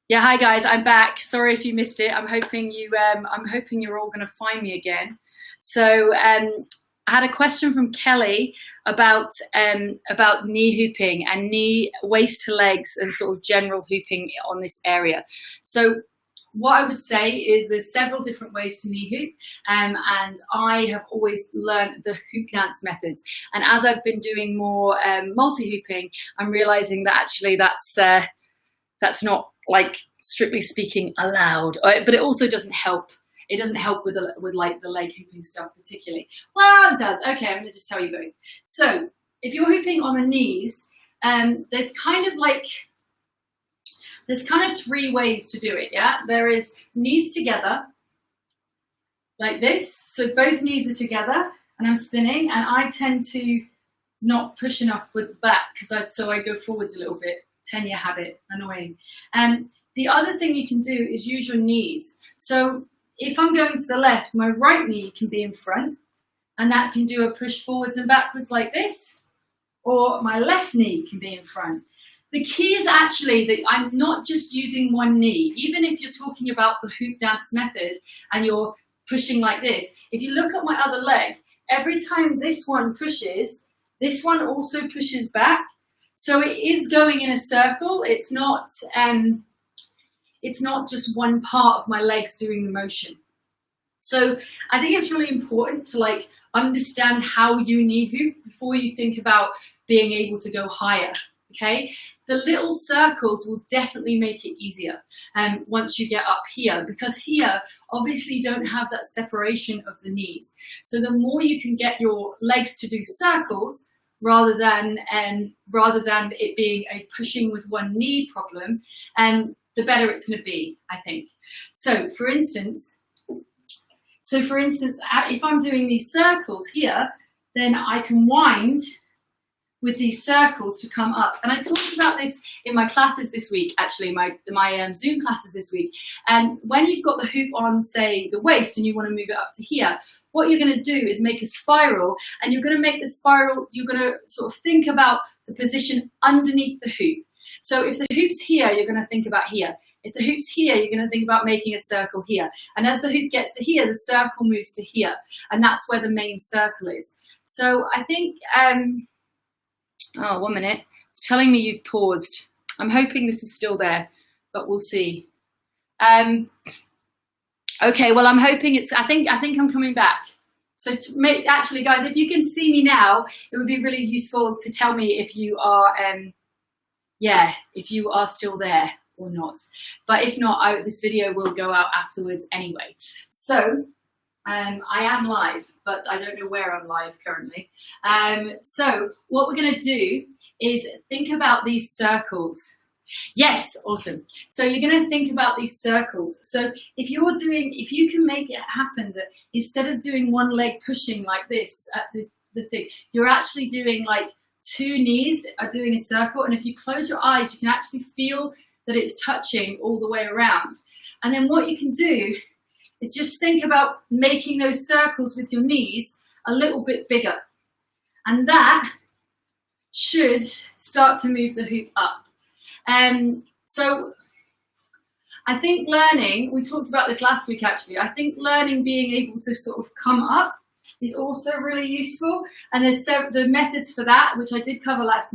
yeah, hi guys, I'm back. Sorry if you missed it. I'm hoping you're all going to find me again. So I had a question from Kelly about knee hooping and knee waist to legs and sort of general hooping on this area. So what I would say is there's several different ways to knee hoop, and I have always learned the hoop dance methods. And as I've been doing more multi-hooping, I'm realizing that actually that's not, like, strictly speaking, allowed, but it also doesn't help. It doesn't help with like the leg hooping stuff particularly. Well, it does. Okay, I'm going to just tell you both. So if you're hooping on the knees, there's kind of 3 ways to do it. Yeah, there is knees together, like this. So both knees are together, and I'm spinning, and I tend to not push enough with the back so I go forwards a little bit. 10-year habit, annoying. And the other thing you can do is use your knees. So if I'm going to the left, my right knee can be in front, and that can do a push forwards and backwards like this, or my left knee can be in front. The key is actually that I'm not just using one knee. Even if you're talking about the hoop dance method and you're pushing like this, if you look at my other leg, every time this one pushes, this one also pushes back. So it is going in a circle. It's not just one part of my legs doing the motion. So I think it's really important to like understand how you knee hoop before you think about being able to go higher. Okay, the little circles will definitely make it easier once you get up here, because here obviously you don't have that separation of the knees. So the more you can get your legs to do circles rather than it being a pushing with one knee problem, the better it's going to be, I think. So for instance, if I'm doing these circles here, then I can wind with these circles to come up. And I talked about this in my classes this week, actually, my Zoom classes this week. And when you've got the hoop on, say, the waist, and you want to move it up to here, what you're going to do is make a spiral, and you're going to make the spiral, you're going to sort of think about the position underneath the hoop. So if the hoop's here, you're going to think about here. If the hoop's here, you're going to think about making a circle here. And as the hoop gets to here, the circle moves to here. And that's where the main circle is. So I think, oh, 1 minute. It's telling me you've paused. I'm hoping this is still there, but we'll see. Okay, well, I'm hoping it's, I think I'm coming back. So actually, guys, if you can see me now, it would be really useful to tell me if you are, if you are still there or not. But if not, this video will go out afterwards anyway. So I am live, but I don't know where I'm live currently. So what we're going to do is think about these circles. Yes, awesome. So you're going to think about these circles. So if you can make it happen that instead of doing one leg pushing like this at the thing, you're actually doing like two knees are doing a circle. And if you close your eyes, you can actually feel that it's touching all the way around. And then what you can do is just think about making those circles with your knees a little bit bigger. And that should start to move the hoop up. So I think learning, we talked about this last week actually, I think learning being able to sort of come up is also really useful. And there's the methods for that, which I did cover last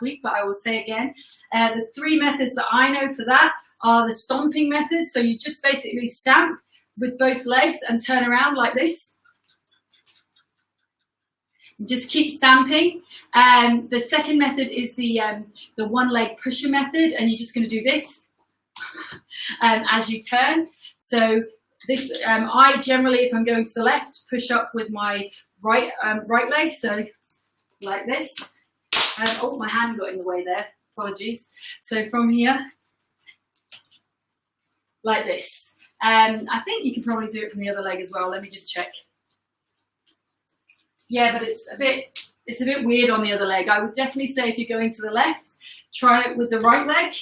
week, but I will say again, the 3 methods that I know for that are the stomping method. So you just basically stamp with both legs and turn around like this. Just keep stamping. The second method is the one leg pusher method, and you're just going to do this as you turn. So this, I generally, if I'm going to the left, push up with my right leg, so like this. Oh, my hand got in the way there. Apologies. So from here, like this. I think you can probably do it from the other leg as well. Let me just check. Yeah, but it's a bit weird on the other leg. I would definitely say if you're going to the left, try it with the right leg.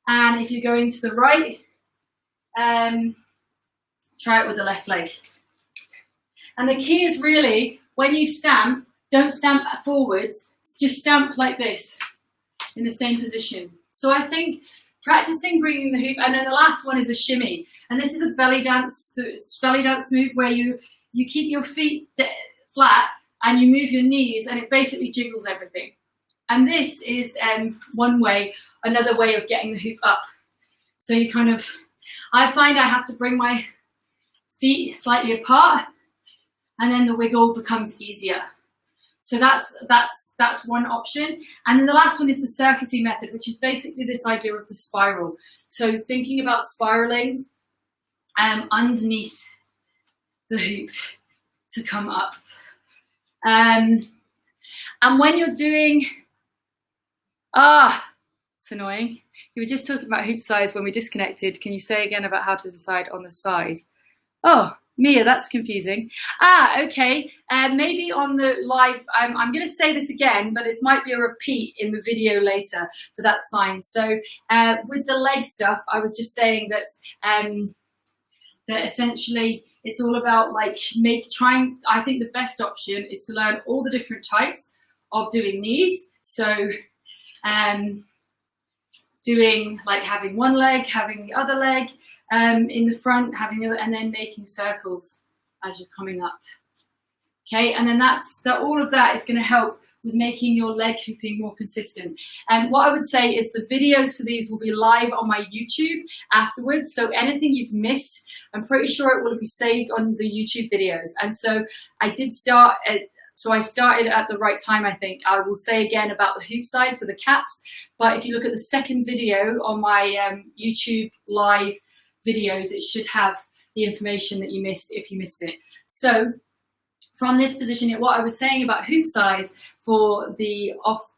And if you're going to the right, try it with the left leg. And the key is really, when you stamp, don't stamp forwards, just stamp like this in the same position. So I think practicing bringing the hoop, and then the last one is the shimmy. And this is a belly dance move where you keep your feet flat and you move your knees, and it basically jiggles everything. And this is another way of getting the hoop up. So you kind of, I find I have to bring my feet slightly apart, and then the wiggle becomes easier. So that's one option. And then the last one is the circusy method, which is basically this idea of the spiral. So thinking about spiraling underneath the hoop to come up. And when you're doing, it's annoying. You were just talking about hoop size when we disconnected. Can you say again about how to decide on the size? Oh, Mia, that's confusing. Okay. Maybe on the live, I'm going to say this again, but it might be a repeat in the video later, but that's fine. So with the leg stuff, I was just saying that that essentially it's all about like I think the best option is to learn all the different types of doing knees. So doing like having one leg, having the other leg in the front, having the other, and then making circles as you're coming up. Okay, and then all of that is going to help with making your leg hooping more consistent. And what I would say is the videos for these will be live on my YouTube afterwards. So anything you've missed, I'm pretty sure it will be saved on the YouTube videos. And so I did start at, so I started at the right time, I think. I will say again about the hoop size for the caps, but if you look at the second video on my YouTube live videos, it should have the information that you missed if you missed it. So from this position, what I was saying about hoop size for the off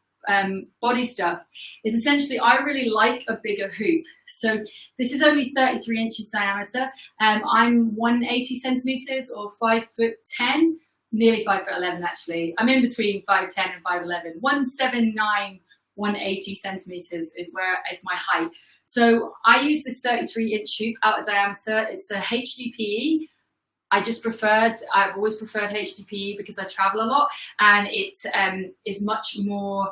body stuff is essentially I really like a bigger hoop. So this is only 33 inches diameter. I'm 180 centimeters or 5'10", nearly 5'11" actually. I'm in between 5'10" and 5'11". 179, 180 centimeters is my height. So I use this 33-inch hoop out of diameter. It's a HDPE. I've always preferred HDPE because I travel a lot, and it is much more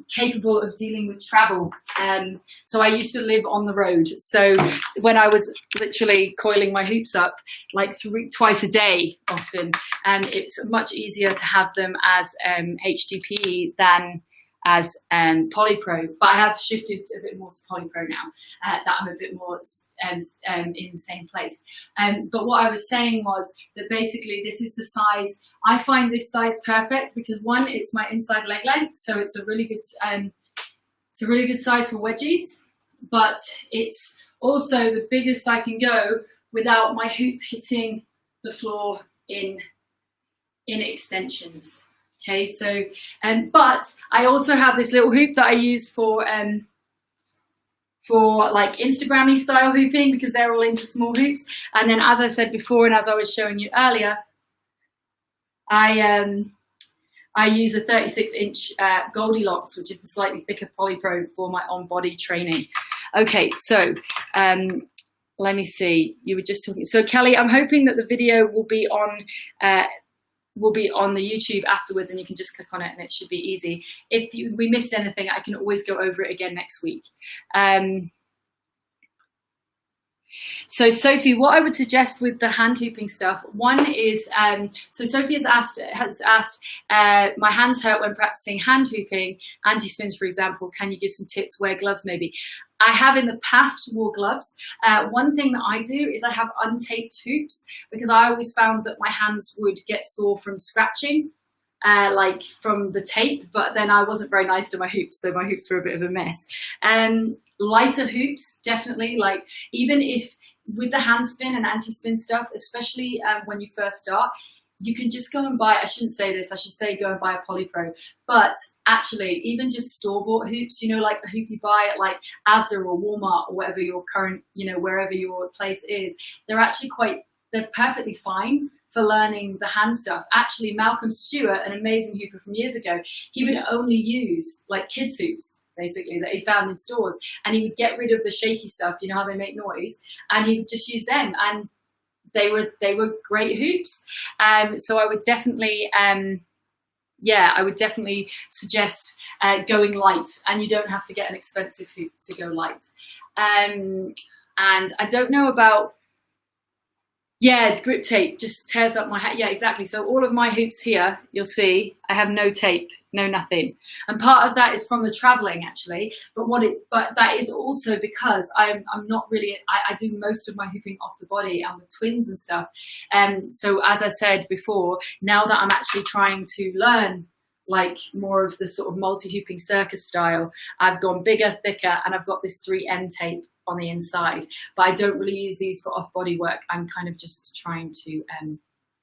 capable of dealing with travel. So I used to live on the road. So when I was literally coiling my hoops up like twice a day often, it's much easier to have them as HDPE than as polypro, but I have shifted a bit more to polypro now, that I'm a bit more in the same place. But what I was saying was that basically this is the size. I find this size perfect because one, it's my inside leg length, so it's a really good size for wedgies, but it's also the biggest I can go without my hoop hitting the floor in extensions. Okay, so, but I also have this little hoop that I use for like Instagram-y style hooping because they're all into small hoops. And then, as I said before, and as I was showing you earlier, I use a 36-inch Goldilocks, which is the slightly thicker polypro for my on-body training. Okay, so let me see. You were just talking. So Kelly, I'm hoping that the video will be on the YouTube afterwards, and you can just click on it and it should be easy. If we missed anything, I can always go over it again next week. So Sophie, what I would suggest with the hand hooping stuff, one is, so Sophie has asked, my hands hurt when practicing hand hooping, anti-spins for example, can you give some tips, wear gloves maybe? I have in the past wore gloves. One thing that I do is I have untaped hoops because I always found that my hands would get sore from scratching, like from the tape, but then I wasn't very nice to my hoops, so my hoops were a bit of a mess. Lighter hoops, definitely, like even if with the hand spin and anti-spin stuff, especially when you first start, you can just go and buy, I shouldn't say this, I should say go and buy a polypro, but actually even just store-bought hoops, you know, like the hoop you buy at like Asda or Walmart or whatever your current, you know, wherever your place is, they're perfectly fine for learning the hand stuff. Actually, Malcolm Stewart, an amazing hooper from years ago, he would only use like kids hoops, basically, that he found in stores, and he would get rid of the shaky stuff, you know how they make noise, and he would just use them, and they were great hoops. So I would definitely, I would definitely suggest going light, and you don't have to get an expensive hoop to go light. And I don't know about, grip tape just tears up my hat. Yeah, exactly. So all of my hoops here, you'll see, I have no tape, no nothing. And part of that is from the traveling actually, but that is also because I'm not really, I do most of my hooping off the body and with twins and stuff. So as I said before, now that I'm actually trying to learn like more of the sort of multi-hooping circus style, I've gone bigger, thicker, and I've got this 3M tape on the inside, but I don't really use these for off-body work. I'm kind of just trying to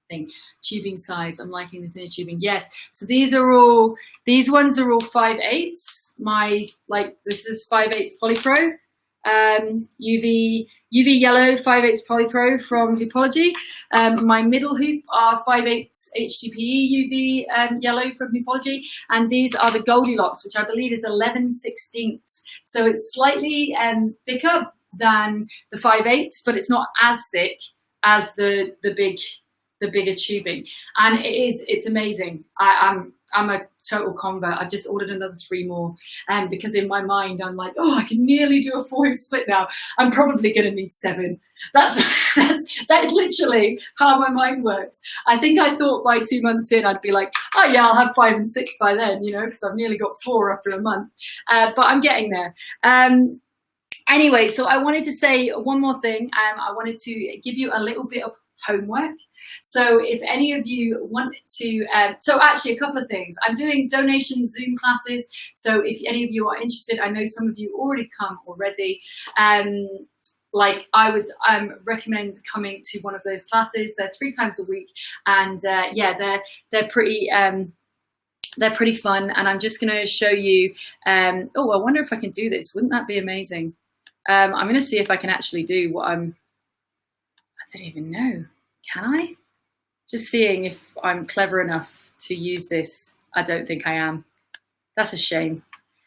think. Tubing size, I'm liking the thinner tubing. Yes, so these ones are all 5/8. This is 5/8 polypro, UV yellow 5/8 polypro from Hoopology. My middle hoop are 5/8 HDPE UV yellow from Hoopology, and these are the Goldilocks, which I believe is 11/16. So it's slightly thicker than the 5/8, but it's not as thick as the bigger tubing, and it's amazing. I I'm a total convert. I've just ordered another 3 more, because in my mind I'm like, oh, I can nearly do a 4-hoop split now. I'm probably going to need 7. That is literally how my mind works. I think I thought by 2 months in I'd be like, oh yeah, I'll have 5 and 6 by then, you know, because I've nearly got 4 after a month. But I'm getting there. Anyway, so I wanted to say one more thing. I wanted to give you a little bit of homework. So if any of you want to, so actually a couple of things. I'm doing donation Zoom classes. So if any of you are interested, I know some of you already come already. Like I would recommend coming to one of those classes. They're 3 times a week, and yeah, they're pretty fun. And I'm just going to show you. Oh, I wonder if I can do this. Wouldn't that be amazing? I'm going to see if I can actually do what I don't even know. Can I? Just seeing if I'm clever enough to use this. I don't think I am. That's a shame.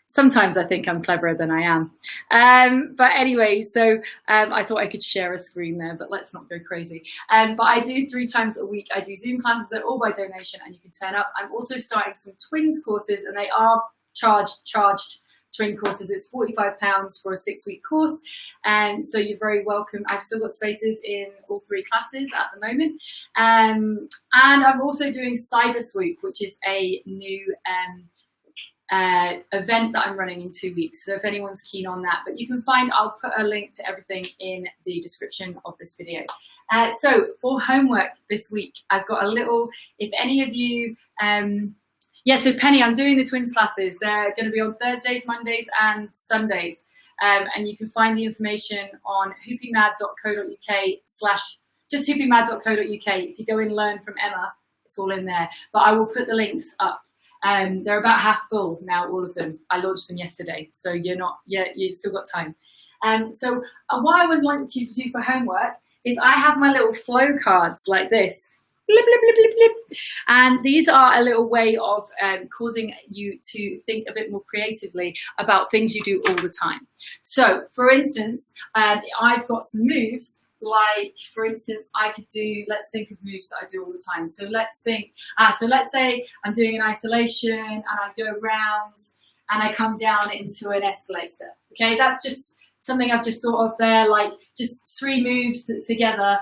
Sometimes I think I'm cleverer than I am. But anyway, so I thought I could share a screen there, but let's not go crazy. But I do 3 times a week. I do Zoom classes. They're all by donation, and you can turn up. I'm also starting some twins courses, and they are charged twin courses. It's £45 for a 6-week course, and so you're very welcome. I've still got spaces in all 3 classes at the moment, and I'm also doing Cyber Swoop, which is a new event that I'm running in 2 weeks. So if anyone's keen on that, but you can find, I'll put a link to everything in the description of this video. So for homework this week, I've got a little, if any of you, yeah, so Penny, I'm doing the twins classes. They're going to be on Thursdays, Mondays, and Sundays. And you can find the information on hoopingmad.co.uk/ just hoopingmad.co.uk. If you go and learn from Emma, it's all in there. But I will put the links up. They're about half full now, all of them. I launched them yesterday, so you've still got time. So what I would like you to do for homework is I have my little flow cards like this. Blip, blip, blip, blip, blip. And these are a little way of causing you to think a bit more creatively about things you do all the time. So, for instance, I've got some moves. Like, for instance, I could do, let's think of moves that I do all the time. So let's think, so let's say I'm doing an isolation and I go around and I come down into an escalator. Okay, that's just something I've just thought of there, like just 3 moves together.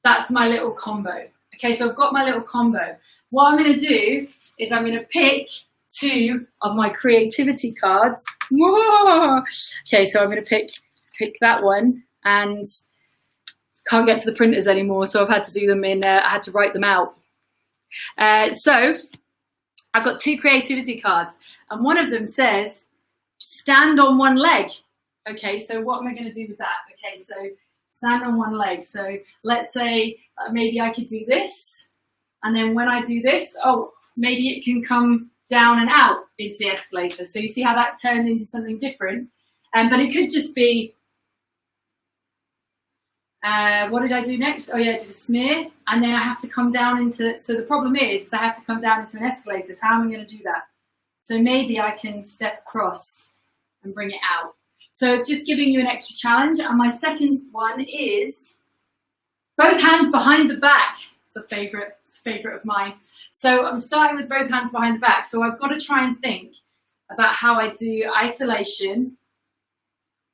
That's my little combo. Okay, so I've got my little combo. What I'm going to do is I'm going to pick 2 of my creativity cards. Whoa! Okay, so I'm going to pick that one, and can't get to the printers anymore, so I've had to do them in, I had to write them out. So I've got 2 creativity cards, and one of them says, stand on one leg. Okay, so what am I going to do with that? Okay, so stand on one leg. So let's say maybe I could do this, and then when I do this, oh, maybe it can come down and out into the escalator. So you see how that turned into something different? But it could just be, what did I do next? Oh yeah, I did a smear, and then I have to come down into, so the problem is I have to come down into an escalator. So how am I going to do that? So maybe I can step across and bring it out. So it's just giving you an extra challenge. And my second one is both hands behind the back. It's a favorite of mine. So I'm starting with both hands behind the back. So I've got to try and think about how I do isolation,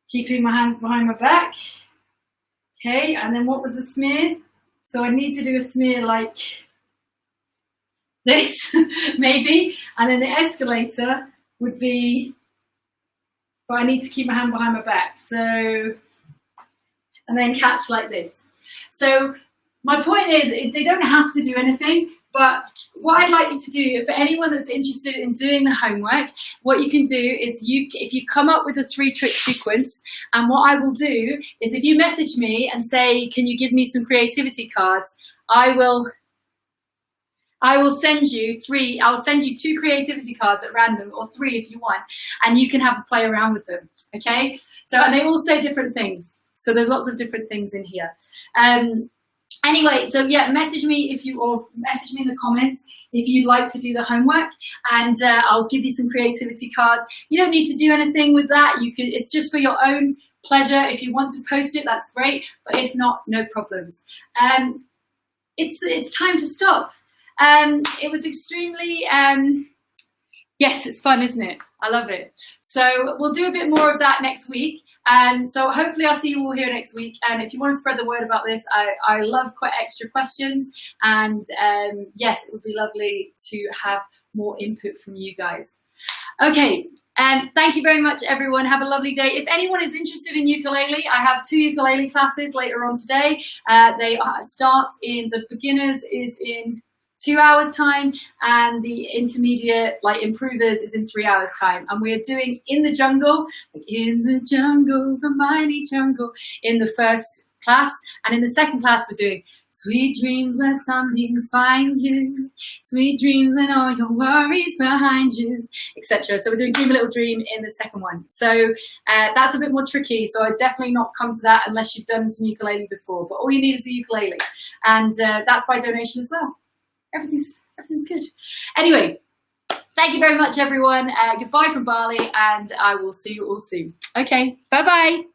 keeping my hands behind my back. Okay, and then what was the smear? So I need to do a smear like this, maybe. And then the escalator would be, but I need to keep my hand behind my back. So, and then catch like this. So my point is, they don't have to do anything, but what I'd like you to do, for anyone that's interested in doing the homework, what you can do is if you come up with a 3-trick sequence, and what I will do is if you message me and say, can you give me some creativity cards, I will send you 3, I'll send you 2 creativity cards at random, or 3 if you want, and you can have a play around with them, okay? So, and they all say different things. So there's lots of different things in here. Anyway, so yeah, message me message me in the comments if you'd like to do the homework, and I'll give you some creativity cards. You don't need to do anything with that. It's just for your own pleasure. If you want to post it, that's great. But if not, no problems. It's time to stop. It was extremely, yes, it's fun, isn't it? I love it. So we'll do a bit more of that next week. So hopefully I'll see you all here next week. And if you want to spread the word about this, I love quite extra questions. And yes, it would be lovely to have more input from you guys. Okay, thank you very much, everyone. Have a lovely day. If anyone is interested in ukulele, I have 2 ukulele classes later on today. They start in, the beginners is in 2 hours time, and the intermediate, like improvers, is in 3 hours time. And we're doing In the Jungle, the mighty jungle, in the first class. And in the second class, we're doing Sweet Dreams Where Sunbeams Find You, Sweet Dreams and all your worries behind you, etc. So we're doing Dream a Little Dream in the second one. So that's a bit more tricky. So I'd definitely not come to that unless you've done some ukulele before. But all you need is a ukulele. And that's by donation as well. Everything's good. Anyway, thank you very much, everyone. Goodbye from Bali, and I will see you all soon. Okay, bye-bye.